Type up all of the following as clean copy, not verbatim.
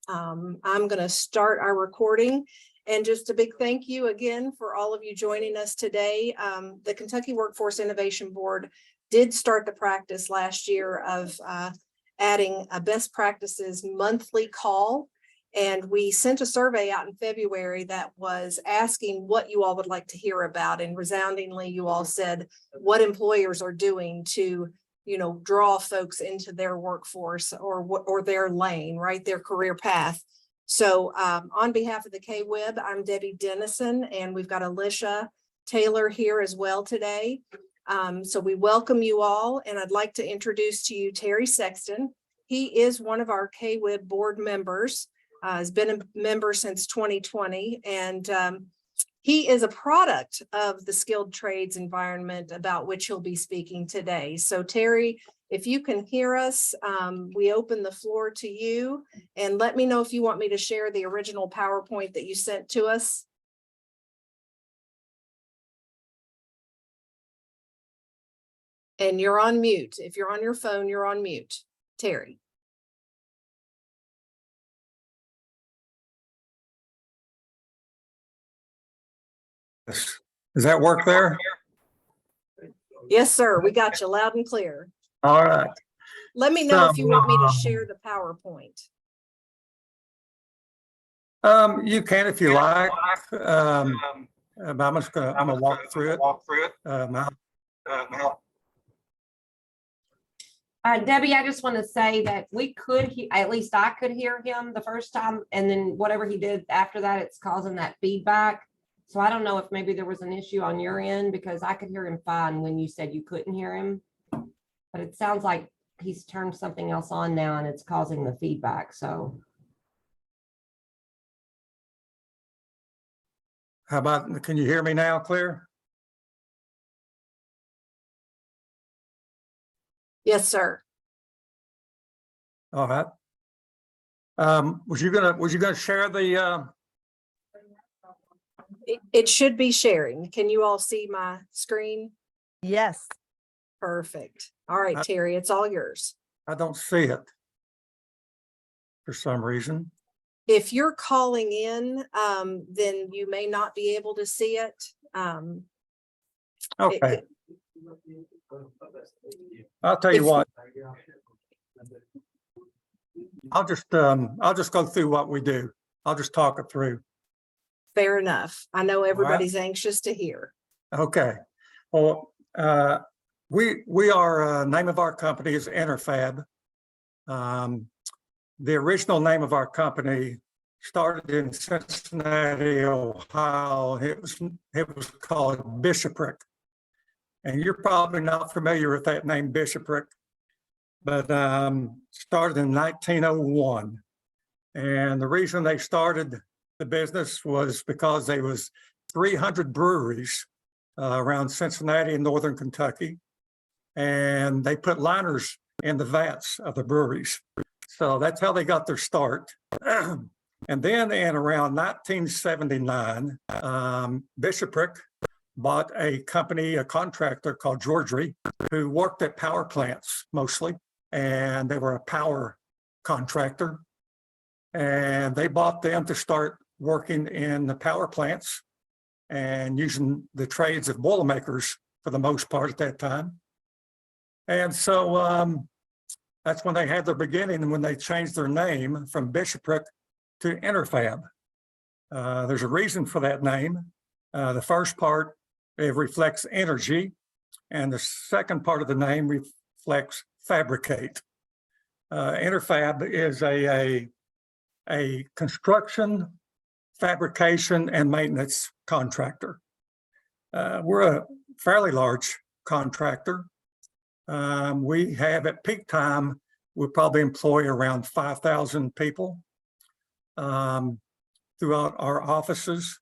I'm going to start our recording. And just a big thank you again for all of you joining us today. The Kentucky Workforce Innovation Board did start the practice last year of adding a best practices monthly call. And we sent a survey out in February that was asking what you all would like to hear about. And resoundingly, you all said what employers are doing to, draw folks into their workforce or their lane, right? Their career path. So on behalf of the KWIB, I'm Debbie Dennison, and we've got Alicia Taylor here as well today. So we welcome you all, and I'd like to introduce to you Terry Sexton. He is one of our KWIB board members, has been a member since 2020, and he is a product of the skilled trades environment about which he'll be speaking today. So Terry, if you can hear us, we open the floor to you, and let me know if you want me to share the original PowerPoint that you sent to us. And you're on mute. If you're on your phone, you're on mute. Terry. Does that work there? Yes, sir. We got you loud and clear. All right. Let me know if you want me to share the PowerPoint. You can if you like. I'm gonna walk through it. Debbie, I just want to say that we could, at least I could hear him the first time, and then whatever he did after that, it's causing that feedback. So I don't know if maybe there was an issue on your end, because I could hear him fine when you said you couldn't hear him. But it sounds like he's turned something else on now and it's causing the feedback. So How about, can you hear me now clear? Yes, sir. All right. Was you gonna share the It should be sharing. Can you all see my screen? Yes. Perfect. All right, Terry, it's all yours. I don't see it for some reason. If you're calling in, then you may not be able to see it. Okay. I'll tell you what. I'll just go through what we do. I'll just talk it through. Fair enough. I know everybody's anxious to hear. Okay. Well, we are, name of our company is Interfab. The original name of our company started in Cincinnati, Ohio. It was called Bishopric. And you're probably not familiar with that name, Bishopric, but started in 1901. And the reason they started the business was because there was 300 breweries around Cincinnati and northern Kentucky, and they put liners in the vats of the breweries. So that's how they got their start. And then in around 1979, Bishopric bought a company, a contractor called Georgery, who worked at power plants mostly, and they were a power contractor. And they bought them to start working in the power plants and using the trades of boilermakers for the most part at that time. And so that's when they had their beginning, and when they changed their name from Bishopric to Interfab. There's a reason for that name. The first part, it reflects energy, and the second part of the name reflects fabricate. Interfab is a construction, fabrication, and maintenance contractor. We're a fairly large contractor. We have, at peak time, we probably employ around 5,000 people throughout our offices.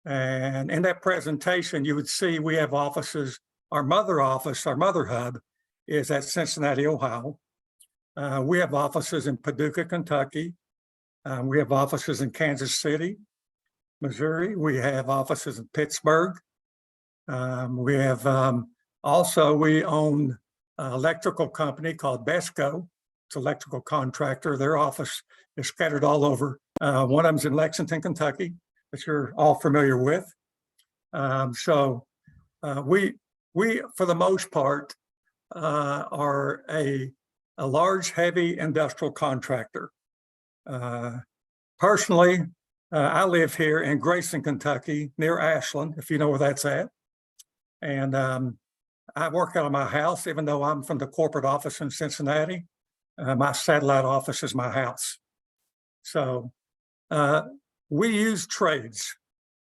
And in that presentation, you would see we have offices. Our mother office, our mother hub, is at Cincinnati, Ohio. We have offices in Paducah, Kentucky. We have offices in Kansas City, Missouri. We have offices in Pittsburgh. We have also, we own an electrical company called BESCO, electrical contractor. Their office is scattered all over. One of them's in Lexington, Kentucky, that you're all familiar with. We, for the most part, are a large, heavy industrial contractor. Personally, I live here in Grayson, Kentucky, near Ashland, if you know where that's at. And I work out of my house, even though I'm from the corporate office in Cincinnati. My satellite office is my house. So we use trades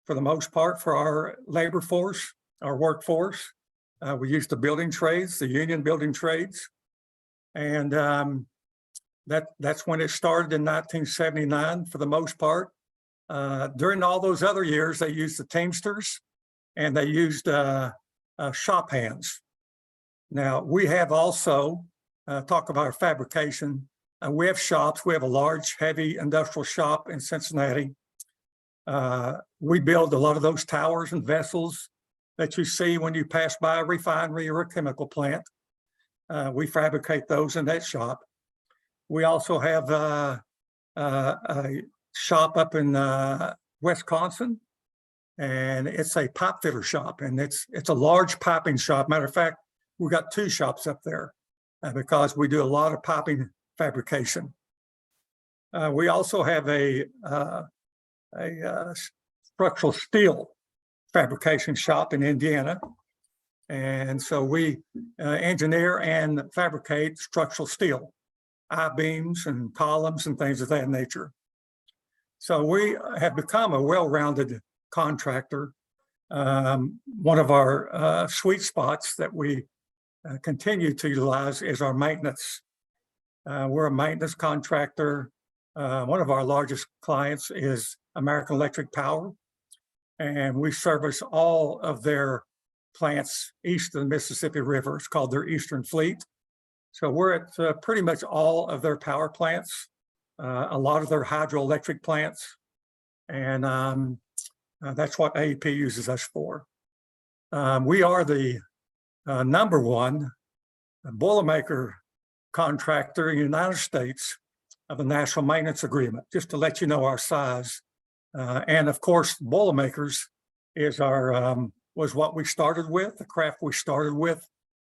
for the most part for our labor force, our workforce. We use the building trades, the union building trades. And that's when it started in 1979 for the most part. During all those other years, they used the Teamsters and they used shop hands. Now, we have also, talk about our fabrication, we have shops. We have a large, heavy industrial shop in Cincinnati. We build a lot of those towers and vessels that you see when you pass by a refinery or a chemical plant. We fabricate those in that shop. We also have a shop up in Wisconsin, and it's a pipe fitter shop, and it's a large piping shop. Matter of fact, we've got 2 shops up there because we do a lot of piping fabrication. We also have a structural steel fabrication shop in Indiana. And so we engineer and fabricate structural steel, I-beams and columns and things of that nature. So we have become a well-rounded contractor. One of our sweet spots that we continue to utilize is our maintenance. We're a maintenance contractor. One of our largest clients is American Electric Power, and we service all of their plants east of the Mississippi River. It's called their Eastern Fleet. So we're at pretty much all of their power plants, a lot of their hydroelectric plants, and that's what AEP uses us for. We are the number 1 Boilermaker contractor in the United States of the National Maintenance Agreement, just to let you know our size. And of course, Boilermakers is our was what we started with, the craft we started with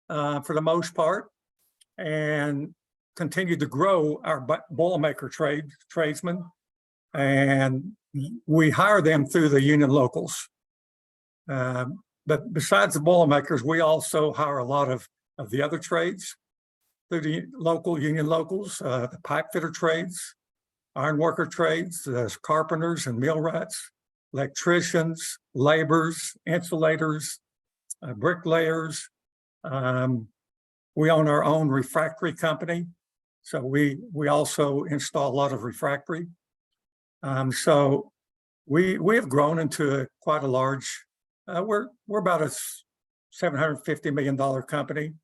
for the most part, and continued to grow our Boilermaker tradesmen. And we hire them through the union locals. But besides the Boilermakers, we also hire a lot of the other trades through the local union locals, the pipe fitter trades, ironworker trades, carpenters and millwrights, electricians, laborers, insulators, bricklayers. We own our own refractory company, so we also install a lot of refractory. So we have grown into quite a large. We're about a $750 million company.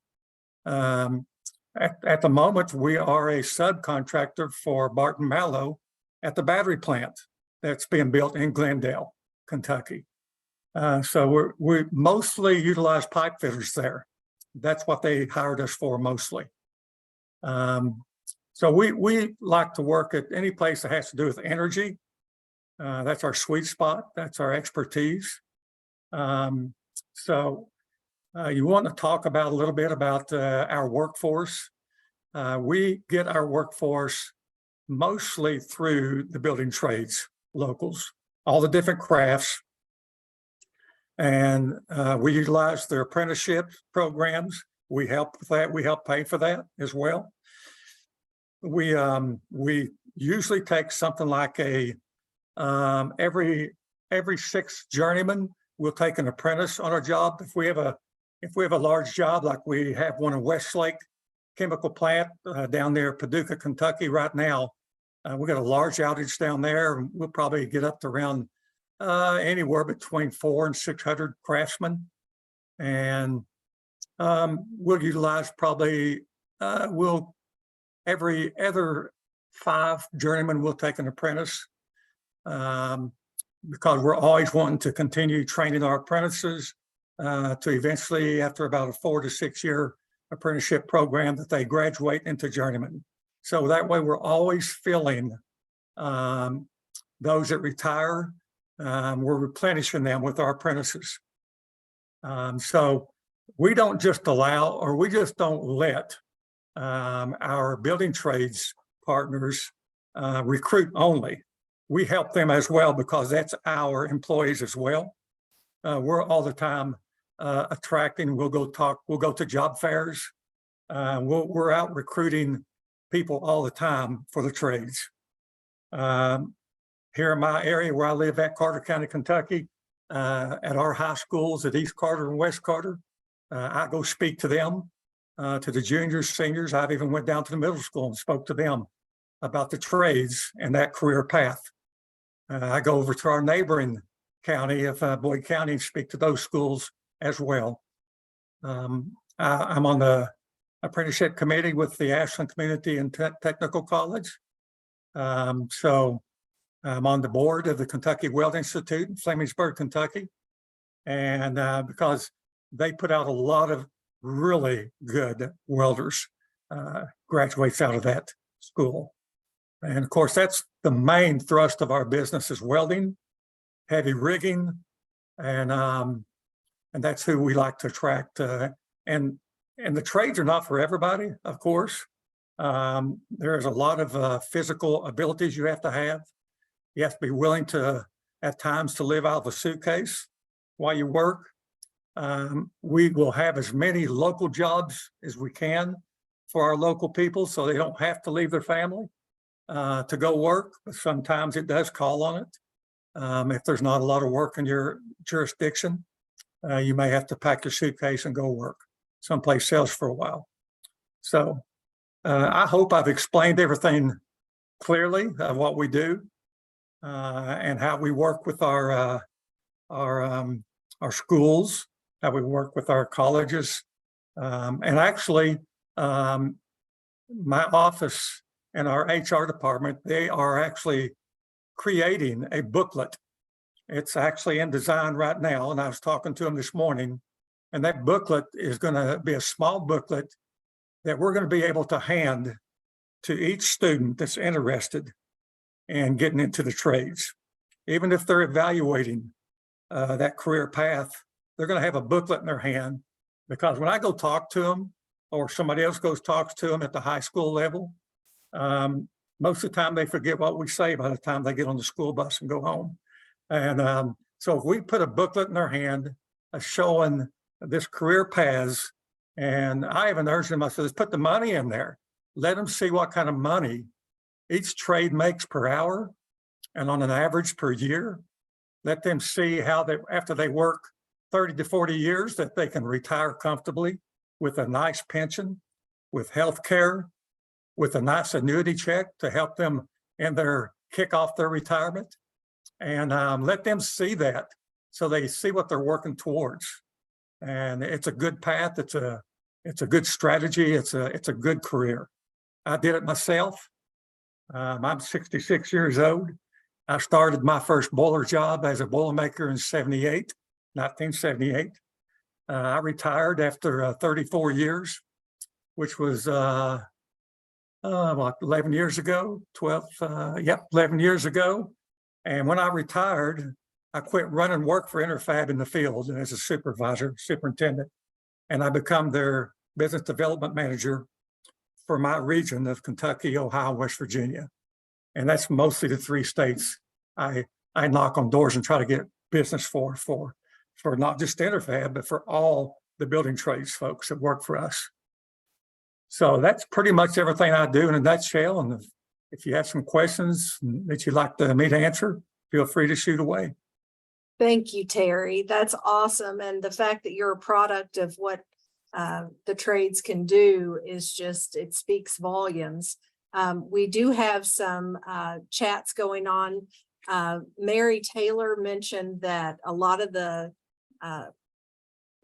At the moment, we are a subcontractor for Barton Malow at the battery plant that's being built in Glendale, Kentucky. So we mostly utilize pipe fitters there. That's what they hired us for mostly. So we like to work at any place that has to do with energy. That's our sweet spot. That's our expertise. So you want to talk about a little bit about our workforce. We get our workforce mostly through the building trades locals, all the different crafts. And we utilize their apprenticeship programs. We help with that. We help pay for that as well. We usually take something like every 6 journeymen, we'll take an apprentice on our job. If we have a large job, like we have one in Westlake Chemical Plant down there, Paducah, Kentucky right now, we got a large outage down there, and we'll probably get up to around anywhere between 400 and 600 craftsmen. And we'll utilize probably, every other 5 journeymen will take an apprentice, because we're always wanting to continue training our apprentices to eventually, after about a 4 to 6 year apprenticeship program, that they graduate into journeyman. So that way we're always filling those that retire. We're replenishing them with our apprentices. So we don't just allow, or we just don't let our building trades partners recruit only. We help them as well because that's our employees as well. We're all the time attracting, we'll go to job fairs. We're out recruiting people all the time for the trades. Here in my area where I live at, Carter County, Kentucky, at our high schools at East Carter and West Carter, I go speak to them, to the juniors, seniors. I've even went down to the middle school and spoke to them about the trades and that career path. I go over to our neighboring county of Boyd County and speak to those schools as well. I'm on the apprenticeship committee with the Ashland Community and Technical College. So I'm on the board of the Kentucky Weld Institute in Flemingsburg, Kentucky. And because they put out a lot of really good welders, graduates out of that school. And of course, that's the main thrust of our business is welding, heavy rigging, and that's who we like to attract. And the trades are not for everybody, of course. There's a lot of physical abilities you have to have. You have to be willing to, at times, to live out of a suitcase while you work. We will have as many local jobs as we can for our local people so they don't have to leave their family to go work. But sometimes it does call on it. If there's not a lot of work in your jurisdiction, you may have to pack your suitcase and go work someplace else for a while. So I hope I've explained everything clearly of what we do and how we work with our schools, how we work with our colleges. And actually, my office and our HR department, they are actually creating a booklet. It's actually in design right now, and I was talking to them this morning, and that booklet is going to be a small booklet that we're going to be able to hand to each student that's interested in getting into the trades. Even if they're evaluating that career path, they're going to have a booklet in their hand, because when I go talk to them or somebody else goes talks to them at the high school level, most of the time they forget what we say by the time they get on the school bus and go home. And so if we put a booklet in their hand showing this career paths, and I even urged them, I said, let's put the money in there. Let them see what kind of money each trade makes per hour and on an average per year. Let them see how they, after they work 30 to 40 years, that they can retire comfortably with a nice pension, with health care, with a nice annuity check to help them in their kick off their retirement. And let them see that so they see what they're working towards. And it's a good path. It's a good strategy. It's a good career. I did it myself. I'm 66 years old. I started my first boiler job as a boilermaker in 1978. I retired after 34 years, which was 11 years ago, 11 years ago. And when I retired, I quit running work for Interfab in the field as a superintendent, and I become their business development manager for my region of Kentucky, Ohio, West Virginia. And that's mostly the 3 states I knock on doors and try to get business for not just Interfab, but for all the building trades folks that work for us. So that's pretty much everything I do in a nutshell. And if you have some questions that you'd like me to answer, feel free to shoot away. Thank you, Terry. That's awesome. And the fact that you're a product of what the trades can do is just, it speaks volumes. We do have some chats going on. Mary Taylor mentioned that a lot of the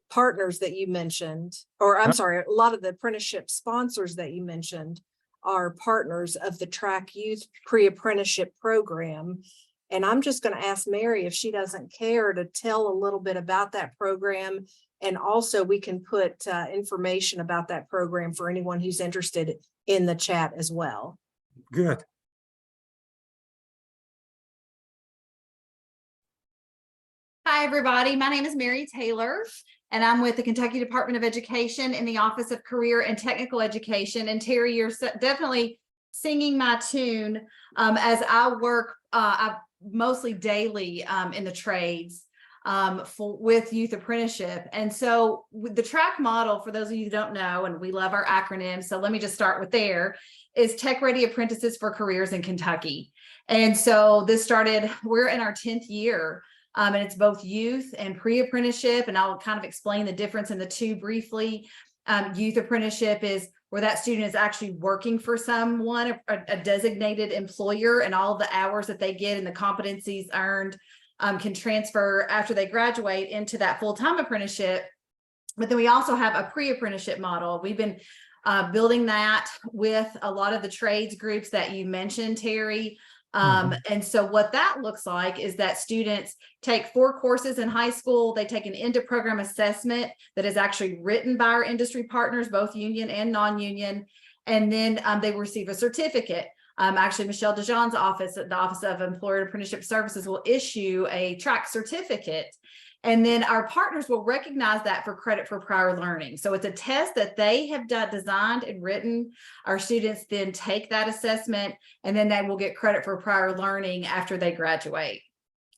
partners that you mentioned, or I'm sorry, a lot of the apprenticeship sponsors that you mentioned are partners of the Track Youth Pre-Apprenticeship Program. And I'm just going to ask Mary if she doesn't care to tell a little bit about that program. And also we can put information about that program for anyone who's interested in the chat as well. Good. Hi, everybody. My name is Mary Taylor, and I'm with the Kentucky Department of Education in the Office of Career and Technical Education. And Terry, you're definitely singing my tune as I work mostly daily in the trades with youth apprenticeship. And so with the track model, for those of you who don't know, and we love our acronyms, so let me just start with there, is Tech Ready Apprentices for Careers in Kentucky. And so this started, we're in our 10th year. And it's both youth and pre-apprenticeship, and I'll kind of explain the difference in the two briefly. Youth apprenticeship is where that student is actually working for someone, a designated employer, and all the hours that they get and the competencies earned can transfer after they graduate into that full-time apprenticeship. But then we also have a pre-apprenticeship model. We've been building that with a lot of the trades groups that you mentioned, Terry. And so what that looks like is that students take 4 courses in high school. They take an end of program assessment that is actually written by our industry partners, both union and non-union. And then they receive a certificate. Actually, Michelle DeJean's office at the Office of Employer and Apprenticeship Services will issue a track certificate. And then our partners will recognize that for credit for prior learning. So it's a test that they have designed and written. Our students then take that assessment, and then they will get credit for prior learning after they graduate.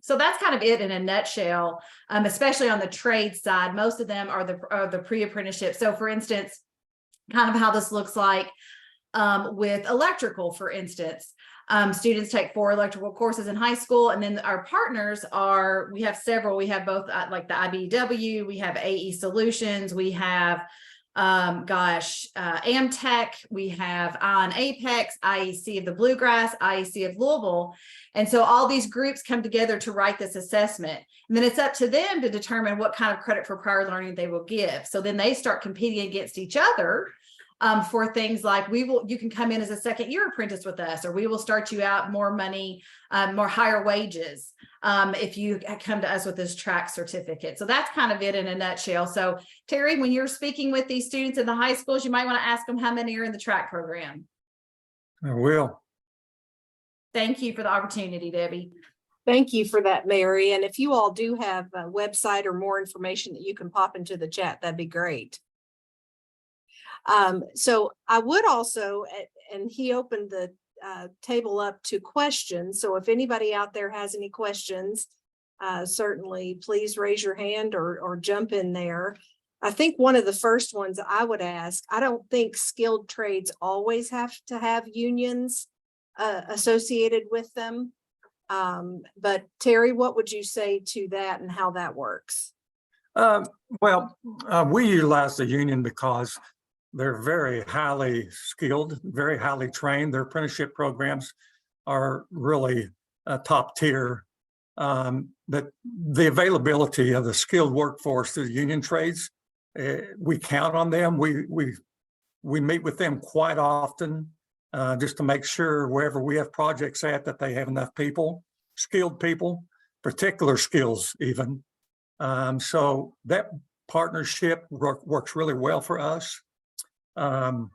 So that's kind of it in a nutshell, especially on the trade side. Most of them are the pre-apprenticeship. So for instance, kind of how this looks like with electrical, for instance. Students take 4 electrical courses in high school, and then our partners we have several. We have both like the IBEW, we have AE Solutions, we have Amtech, we have ION Apex, IEC of the Bluegrass, IEC of Louisville. And so all these groups come together to write this assessment. And then it's up to them to determine what kind of credit for prior learning they will give. So then they start competing against each other for things like you can come in as a second-year apprentice with us, or we will start you out more money, more higher wages if you come to us with this track certificate. So that's kind of it in a nutshell. So Terry, when you're speaking with these students in the high schools, you might want to ask them how many are in the track program. I will. Thank you for the opportunity, Debbie. Thank you for that, Mary. And if you all do have a website or more information that you can pop into the chat, that'd be great. So I would also, and he opened the table up to questions. So if anybody out there has any questions, certainly please raise your hand or jump in there. I think one of the first ones I would ask, I don't think skilled trades always have to have unions associated with them. But Terry, what would you say to that and how that works? We utilize the union because they're very highly skilled, very highly trained. Their apprenticeship programs are really top tier. But the availability of the skilled workforce through the union trades, we count on them. We meet with them quite often just to make sure wherever we have projects at that they have enough people, skilled people, particular skills even. So that partnership works really well for us. I'm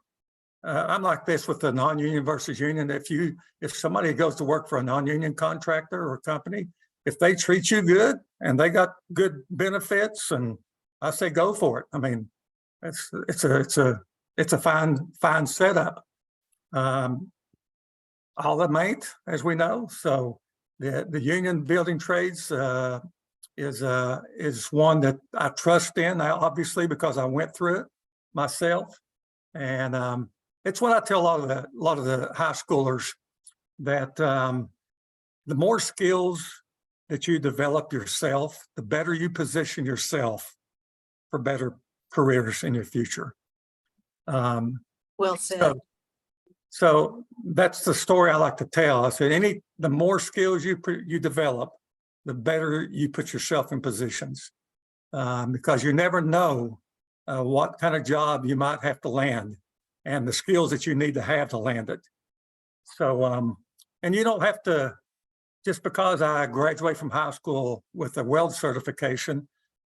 like this with the non-union versus union. If somebody goes to work for a non-union contractor or company, if they treat you good and they got good benefits, and I say go for it. I mean, it's a fine setup. All of them ain't, as we know. So the union building trades is one that I trust in, obviously, because I went through it myself. And it's what I tell a lot of the high schoolers, that the more skills that you develop yourself, the better you position yourself for better careers in your future. Well said. So that's the story I like to tell. I said, the more skills you develop, the better you put yourself in positions, because you never know what kind of job you might have to land and the skills that you need to have to land it. So, and you don't have to, just because I graduate from high school with a weld certification,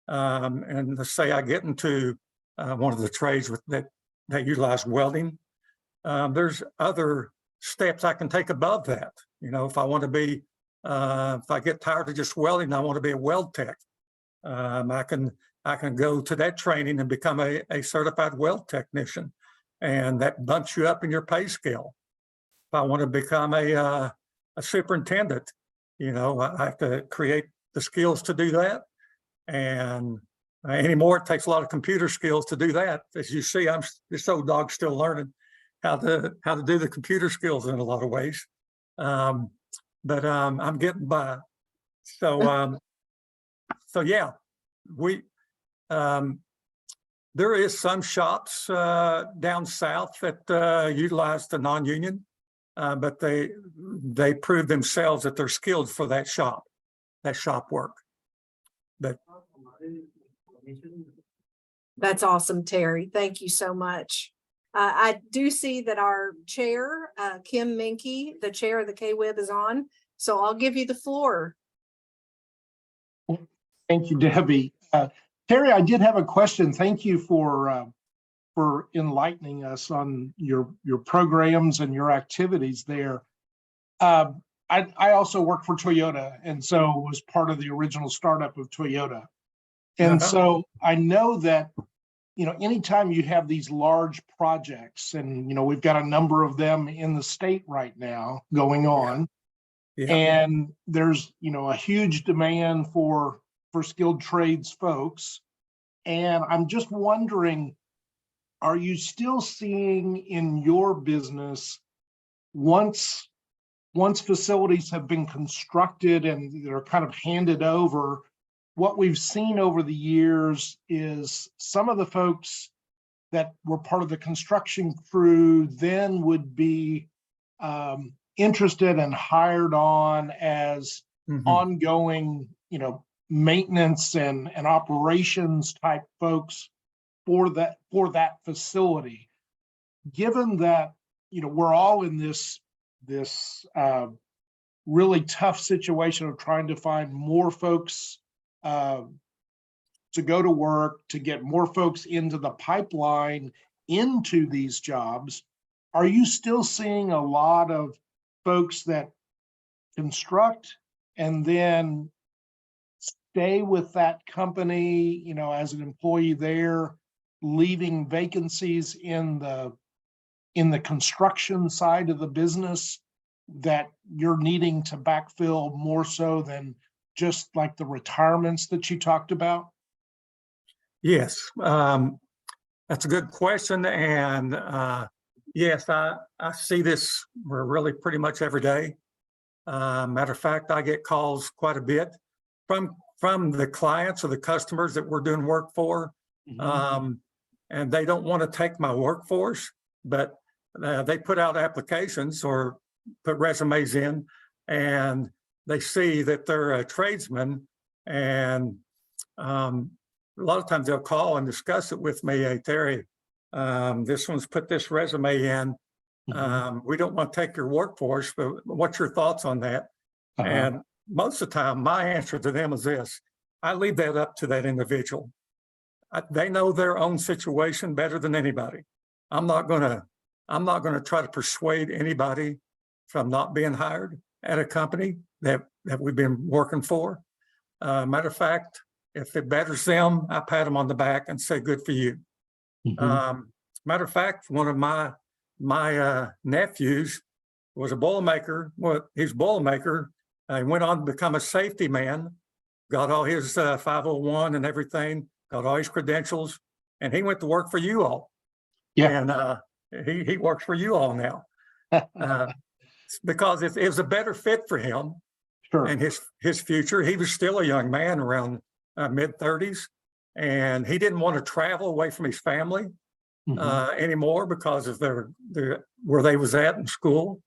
and let's say I get into one of the trades that utilize welding, there's other steps I can take above that. You know, if I want to be, if I get tired of just welding, I want to be a weld tech. I can go to that training and become a certified weld technician, and that bumps you up in your pay scale. If I want to become a superintendent, you know, I have to create the skills to do that. And anymore, it takes a lot of computer skills to do that. As you see, this old dog's still learning how to do the computer skills in a lot of ways. But I'm getting by. So yeah, there is some shops down south that utilize the non-union, but they prove themselves that they're skilled for that shop work. But That's awesome, Terry. Thank you so much. I do see that our chair, Kim Minke, the chair of the KWIB, is on. So I'll give you the floor. Thank you, Debbie. Terry, I did have a question. Thank you for enlightening us on your programs and your activities there. I also work for Toyota, and so was part of the original startup of Toyota. And so I know that, you know, anytime you have these large projects, and, you know, we've got a number of them in the state right now going on, and there's, you know, a huge demand for skilled trades folks. And I'm just wondering, are you still seeing in your business, once facilities have been constructed and they're kind of handed over, what we've seen over the years is some of the folks that were part of the construction crew then would be interested and hired on as ongoing, you know, maintenance and operations type folks for that facility. Given that, you know, we're all in this really tough situation of trying to find more folks to go to work, to get more folks into the pipeline into these jobs, are you still seeing a lot of folks that construct and then stay with that company, you know, as an employee there, leaving vacancies in the construction side of the business that you're needing to backfill more so than just like the retirements that you talked about? yes, that's a good question. And yes, I see this really pretty much every day. Matter of fact, I get calls quite a bit from the clients or the customers that we're doing work for. And they don't want to take my workforce, but they put out applications or put resumes in, and they see that they're a tradesman. And a lot of times they'll call and discuss it with me. Hey, Terry, this one's put this resume in. We don't want to take your workforce, but what's your thoughts on that? And most of the time, my answer to them is this: I leave that up to that individual. They know their own situation better than anybody. I'm not gonna try to persuade anybody from not being hired at a company that we've been working for. Matter of fact, if it betters them, I pat them on the back and say, "Good for you." Matter of fact, one of my nephews was a Boilermaker. Well, he's a Boilermaker. He went on to become a safety man, got all his 501 and everything, got all his credentials, and he went to work for you all. And he works for you all now because it was a better fit for him and his future. He was still a young man around mid-30s, and he didn't want to travel away from his family anymore because of where they was at in school.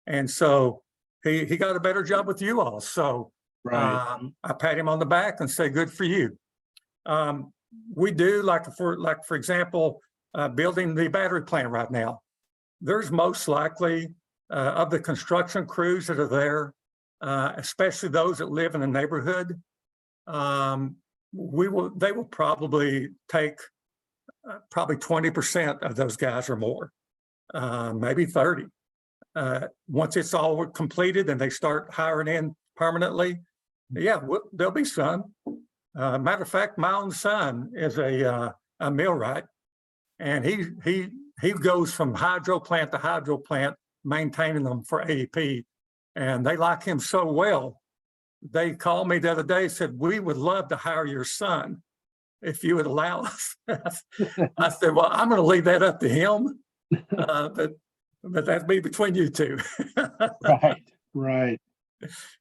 And so he got a better job with you all. So I pat him on the back and say, "Good for you." We do, for example, building the battery plant right now. There's most likely of the construction crews that are there, especially those that live in the neighborhood, they will probably take probably 20% of those guys or more. maybe 30. Once it's all completed and they start hiring in permanently, yeah, there'll be some. Matter of fact, my own son is a millwright, and he goes from hydro plant to hydro plant, maintaining them for AEP, and they like him so well. They called me the other day, said, "We would love to hire your son if you would allow us." I said, "Well, I'm going to leave that up to him, but that'd be between you two." Right, right.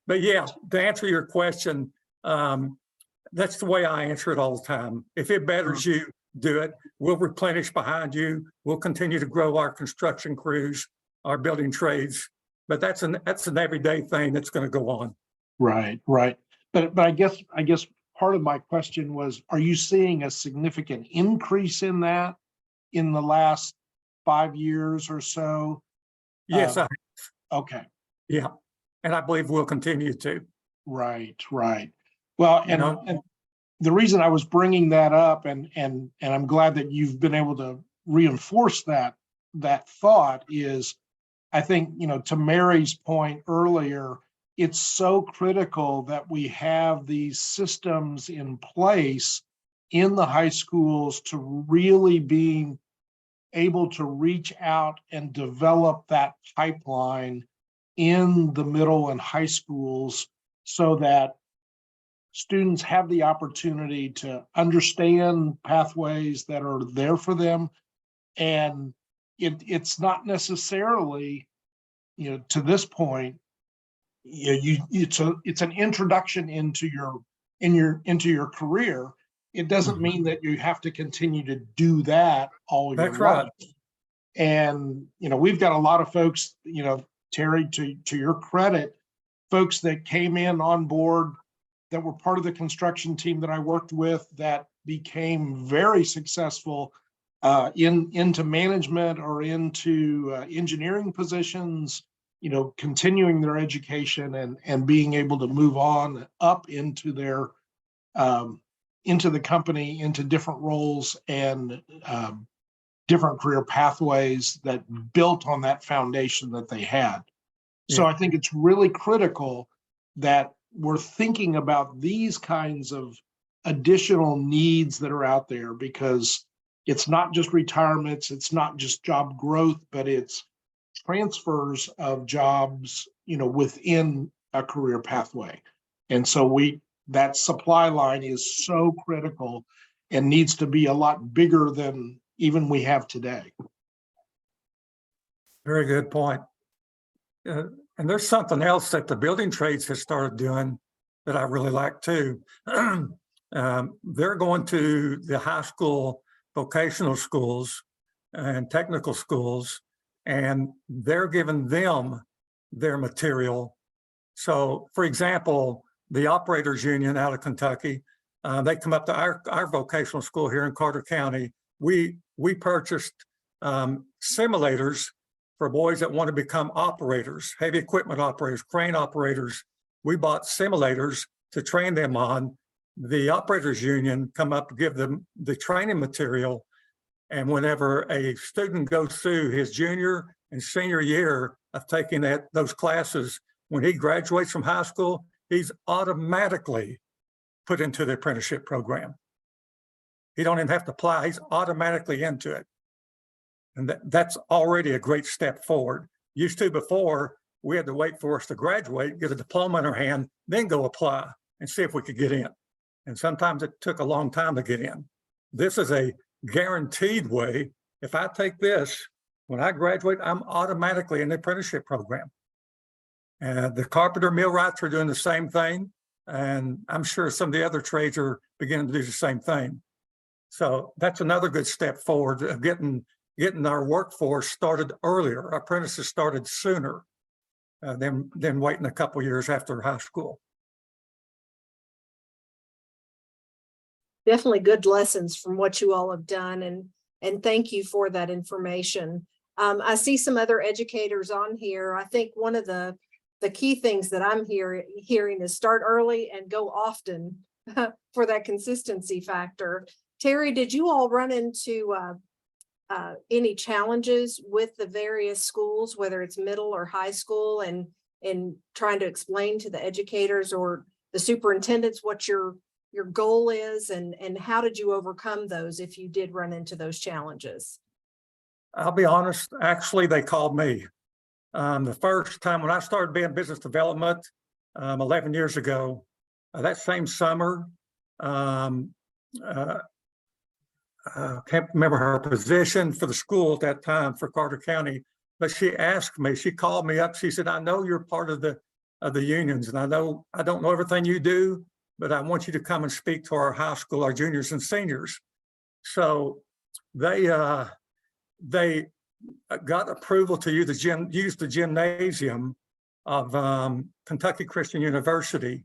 But yeah, to answer your question, that's the way I answer it all the time. If it betters you, do it. We'll replenish behind you. We'll continue to grow our construction crews, our building trades. But that's an everyday thing that's going to go on. Right, right. But I guess part of my question was, are you seeing a significant increase in that in the last 5 years or so? Yes, Okay. yeah. And I believe we'll continue to. Right, right. Well, You know? and the reason I was bringing that up, and I'm glad that you've been able to reinforce that thought, is I think, to Mary's point earlier, it's so critical that we have these systems in place in the high schools to really being able to reach out and develop that pipeline in the middle and high schools so that students have the opportunity to understand pathways that are there for them. And it's not necessarily, to this point, it's an introduction into your career. It doesn't mean that you have to continue to do that all your That's right. life. And we've got a lot of folks, Terry, to your credit, folks that came in on board that were part of the construction team that I worked with that became very successful into management or into engineering positions, continuing their education and being able to move on up into their into the company, into different roles and different career pathways that built on that foundation that they had. So I think it's really critical that we're thinking about these kinds of additional needs that are out there, because it's not just retirements, it's not just job growth, but it's transfers of jobs, within a career pathway. And so that supply line is so critical and needs to be a lot bigger than even we have today. Very good point. And there's something else that the building trades has started doing that I really like too. They're going to the high school vocational schools and technical schools, and they're giving them their material. So, for example, the operators union out of Kentucky, they come up to our vocational school here in Carter County. We purchased simulators for boys that want to become operators, heavy equipment operators, crane operators. We bought simulators to train them on. The operators union come up to give them the training material. And whenever a student goes through his junior and senior year of taking those classes, when he graduates from high school, he's automatically put into the apprenticeship program. He don't even have to apply, he's automatically into it. And that's already a great step forward. Used to before, we had to wait for us to graduate, get a diploma in our hand, then go apply and see if we could get in. And sometimes it took a long time to get in. This is a guaranteed way. If I take this, when I graduate, I'm automatically in the apprenticeship program. And the carpenter millwrights are doing the same thing. And I'm sure some of the other trades are beginning to do the same thing. So that's another good step forward of getting our workforce started earlier. Our apprentices started sooner than waiting a couple years after high school. Definitely good lessons from what you all have done, and thank you for that information. I see some other educators on here. I think one of the key things that I'm hearing is start early and go often for that consistency factor. Terry, did you all run into any challenges with the various schools, whether it's middle or high school, and trying to explain to the educators or the superintendents what your goal is, and how did you overcome those if you did run into those challenges? I'll be honest, actually, they called me. The first time when I started being business development 11 years ago, that same summer, can't remember her position for the school at that time for Carter County, but she asked me, she called me up. She said, I know you're part of the unions, and I don't know everything you do, but I want you to come and speak to our high school, our juniors and seniors. So they got approval to use the gymnasium of Kentucky Christian University.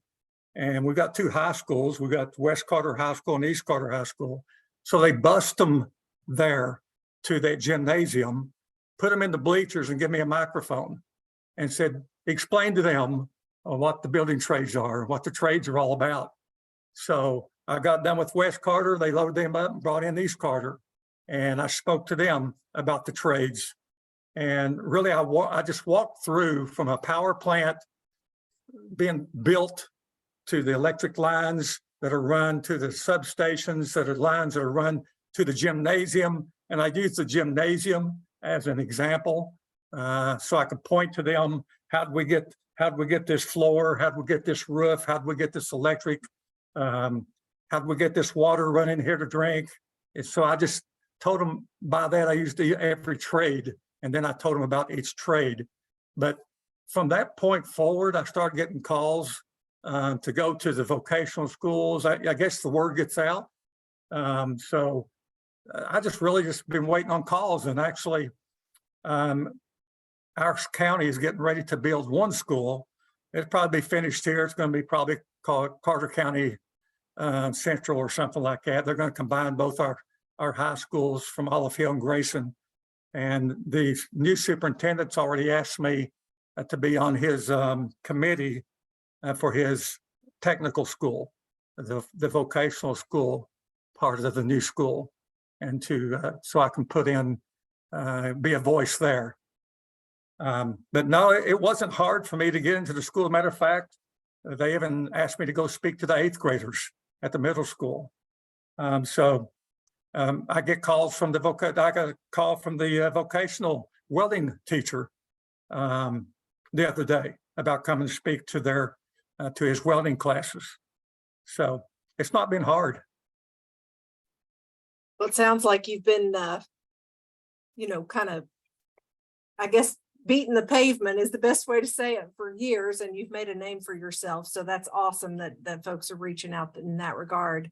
And we've got two high schools. We've got West Carter High School and East Carter High School. So they bussed them there to that gymnasium, put them in the bleachers and give me a microphone and said, explain to them what the building trades are, what the trades are all about. So I got done with West Carter. They loaded them up and brought in East Carter. And I spoke to them about the trades. And really, I just walked through from a power plant being built to the electric lines that are run to the substations, that are lines that are run to the gymnasium. And I used the gymnasium as an example, so I could point to them, how'd we get this floor? How'd we get this roof? How'd we get this electric? How'd we get this water running here to drink? And so I just told them by that I used every trade, and then I told them about each trade. But from that point forward, I started getting calls to go to the vocational schools. I guess the word gets out. So I just been waiting on calls, and actually our county is getting ready to build one school. It'll probably be finished here. It's going to be probably called Carter County Central or something like that. They're going to combine both our high schools from Olive Hill and Grayson. And the new superintendent's already asked me to be on his committee for his technical school, the vocational school part of the new school, and so I can put in, be a voice there. But no, it wasn't hard for me to get into the school. As a matter of fact, they even asked me to go speak to the 8th graders at the middle school. I get calls from I got a call from the vocational welding teacher the other day about coming to speak to to his welding classes. So it's not been hard. Well, it sounds like you've been, kind of, I guess, beating the pavement is the best way to say it for years, and you've made a name for yourself. So that's awesome that folks are reaching out in that regard.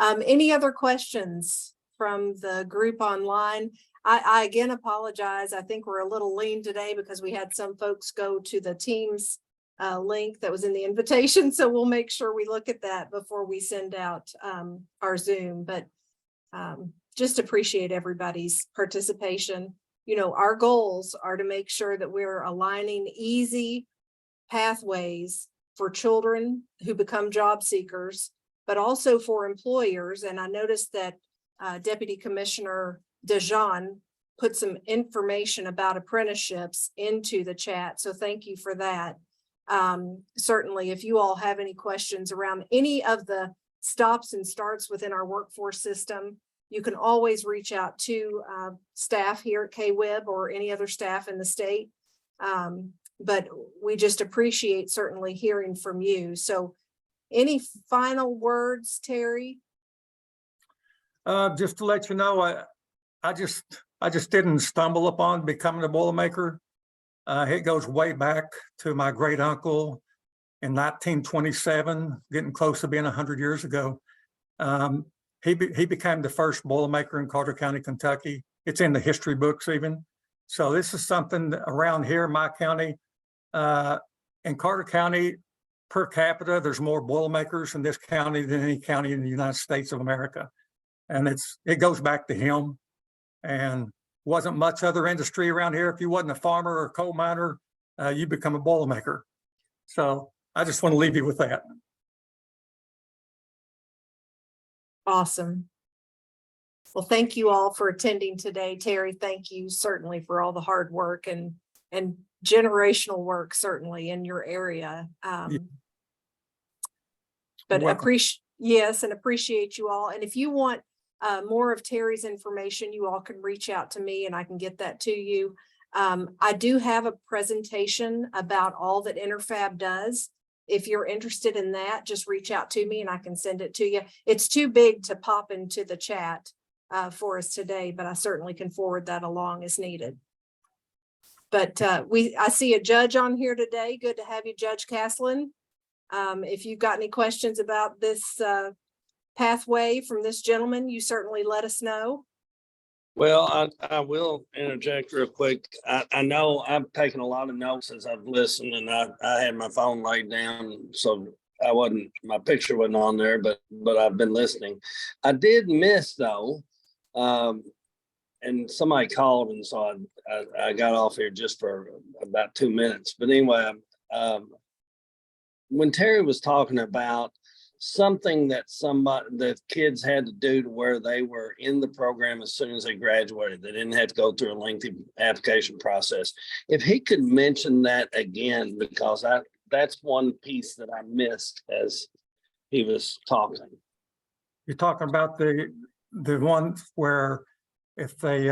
Any other questions from the group online? I again apologize. I think we're a little lean today because we had some folks go to the Teams link that was in the invitation. So we'll make sure we look at that before we send out our Zoom. But just appreciate everybody's participation. Our goals are to make sure that we're aligning easy pathways for children who become job seekers, but also for employers. And I noticed that Deputy Commissioner DeJean put some information about apprenticeships into the chat. So thank you for that. Certainly, if you all have any questions around any of the stops and starts within our workforce system, you can always reach out to staff here at KWIB or any other staff in the state. But we just appreciate certainly hearing from you. So any final words, Terry? Just to let you know, I just didn't stumble upon becoming a Boilermaker. It goes way back to my great uncle in 1927, getting close to being 100 years ago. He became the first Boilermaker in Carter County, Kentucky. It's in the history books even. So this is something around here in my county. In Carter County, per capita, there's more Boilermakers in this county than any county in the United States of America. And it goes back to him. And wasn't much other industry around here. If you wasn't a farmer or a coal miner, you become a Boilermaker. So I just want to leave you with that. Awesome. Well, thank you all for attending today. Terry, thank you certainly for all the hard work and generational work certainly in your area. But welcome. appreciate you all. And if you want more of Terry's information, you all can reach out to me and I can get that to you. I do have a presentation about all that Interfab does. If you're interested in that, just reach out to me and I can send it to you. It's too big to pop into the chat for us today, but I certainly can forward that along as needed. But I see a judge on here today. Good to have you, Judge Caslin. If you've got any questions about this pathway from this gentleman, you certainly let us know. Well, I will interject real quick. I know I've taken a lot of notes as I've listened, and I had my phone laid down, so my picture wasn't on there, but I've been listening. I did miss though, and somebody called, and so I got off here just for about 2 minutes. But anyway, when Terry was talking about something that kids had to do to where they were in the program as soon as they graduated, they didn't have to go through a lengthy application process. If he could mention that again, because that's one piece that I missed as he was talking. You're talking about the ones where if they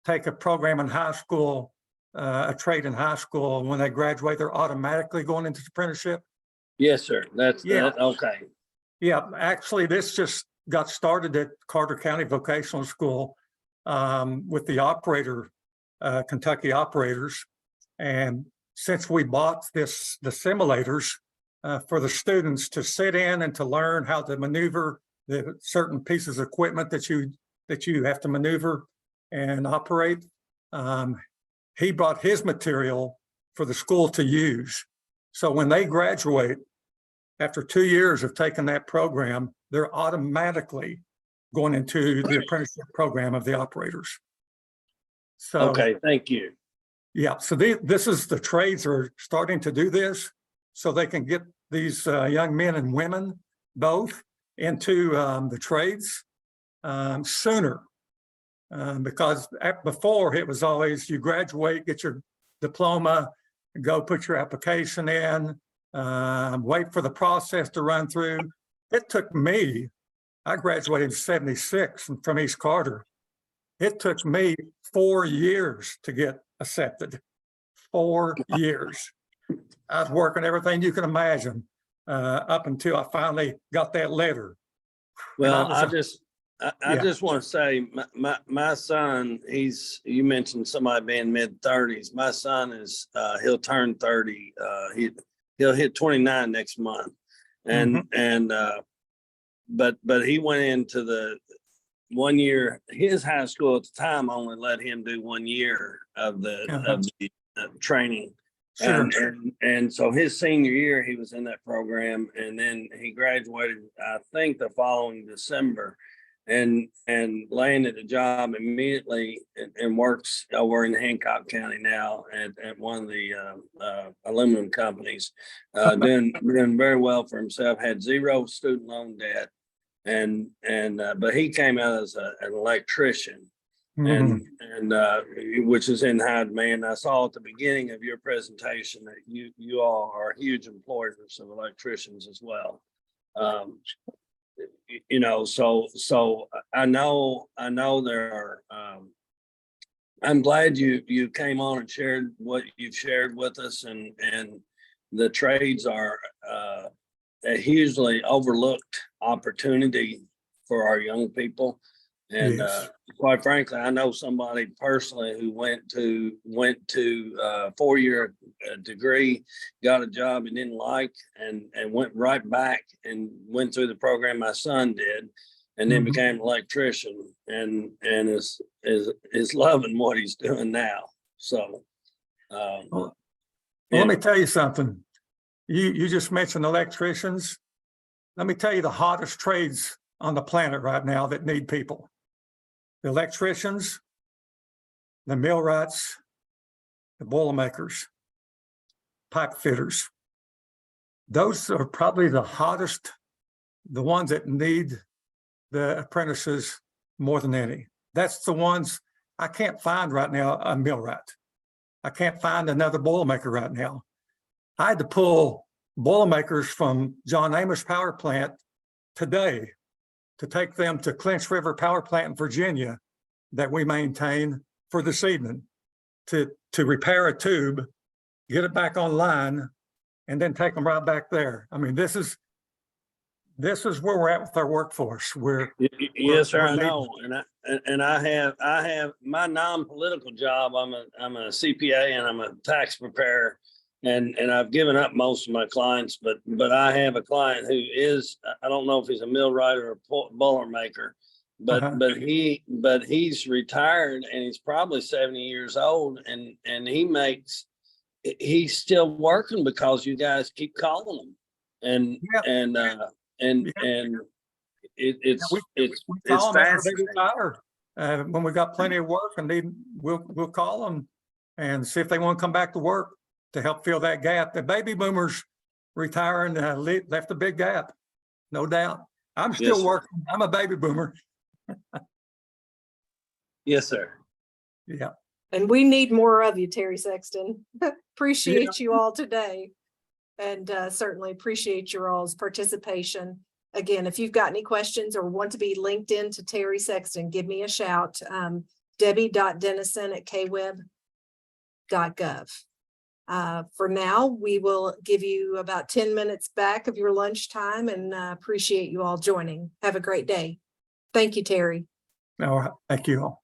take a program in high school, a trade in high school, when they graduate, they're automatically going into apprenticeship? Yes, sir. Yeah. Okay. Yeah, actually, this just got started at Carter County Vocational School with the Kentucky operators. And since we bought the simulators for the students to sit in and to learn how to maneuver the certain pieces of equipment that you have to maneuver and operate, he brought his material for the school to use. So when they graduate, after 2 years of taking that program, they're automatically going into the apprenticeship program of the operators. So, Okay, thank you. yeah, so this is the trades are starting to do this so they can get these young men and women both into the trades sooner. Because before it was always you graduate, get your diploma, go put your application in, wait for the process to run through. It took me, I graduated in '76 from East Carter. It took me 4 years to get accepted. 4 years. I was working everything you can imagine up until I finally got that letter. Well, I Yeah. just want to say my son, you mentioned somebody being mid-30s. My son is he'll turn 30. He'll hit 29 next month. And but he went into the 1 year, his high school at the time only let him do 1 year of the training. Sure. And so his senior year, he was in that program, and then he graduated, I think, the following December, and landed a job immediately and works over in Hancock County now at one of the aluminum companies, doing very well for himself, had 0 student loan debt. But he came out as an electrician, and which is in high demand. I saw at the beginning of your presentation that you all are huge employers of electricians as well. So I know there are. I'm glad you came on and shared what you've shared with us, and the trades are a hugely overlooked opportunity for our young people. And Yes. quite frankly, I know somebody personally who went to 4-year degree, got a job he didn't like, and went right back and went through the program my son did, and then became an electrician, and is loving what he's doing now. So, Well, let me tell you something. You just mentioned electricians. Let me tell you the hottest trades on the planet right now that need people. The electricians, the millwrights, the boilermakers, pipe fitters. Those are probably the hottest, the ones that need the apprentices more than any. That's the ones I can't find right now, a millwright. I can't find another Boilermaker right now. I had to pull Boilermakers from John Amos Power Plant today to take them to Clinch River Power Plant in Virginia that we maintain for this evening to repair a tube, get it back online, and then take them right back there. I mean, this is where we're at with our workforce. Yes, sir, we're I leading. know. And I have my non-political job. I'm a CPA and I'm a tax preparer. And I've given up most of my clients, but I have a client who is, I don't know if he's a millwright or a Boilermaker, Uh-huh. but he's retired and he's probably 70 years old and he's still working because you guys keep calling him. And Yeah. it's We call them after they fascinating. retire. When we got plenty of work and we'll call them and see if they want to come back to work to help fill that gap. The baby boomers retiring left a big gap, no doubt. I'm still Yes, sir. working. I'm a baby boomer. Yes, sir. Yeah. And we need more of you, Terry Sexton. Appreciate you all today. And certainly appreciate your all's participation. Again, if you've got any questions or want to be linked in to Terry Sexton, give me a shout. Debbie.Dennison@kweb.gov. For now, we will give you about 10 minutes back of your lunchtime and appreciate you all joining. Have a great day. Thank you, Terry. All right. Thank you all.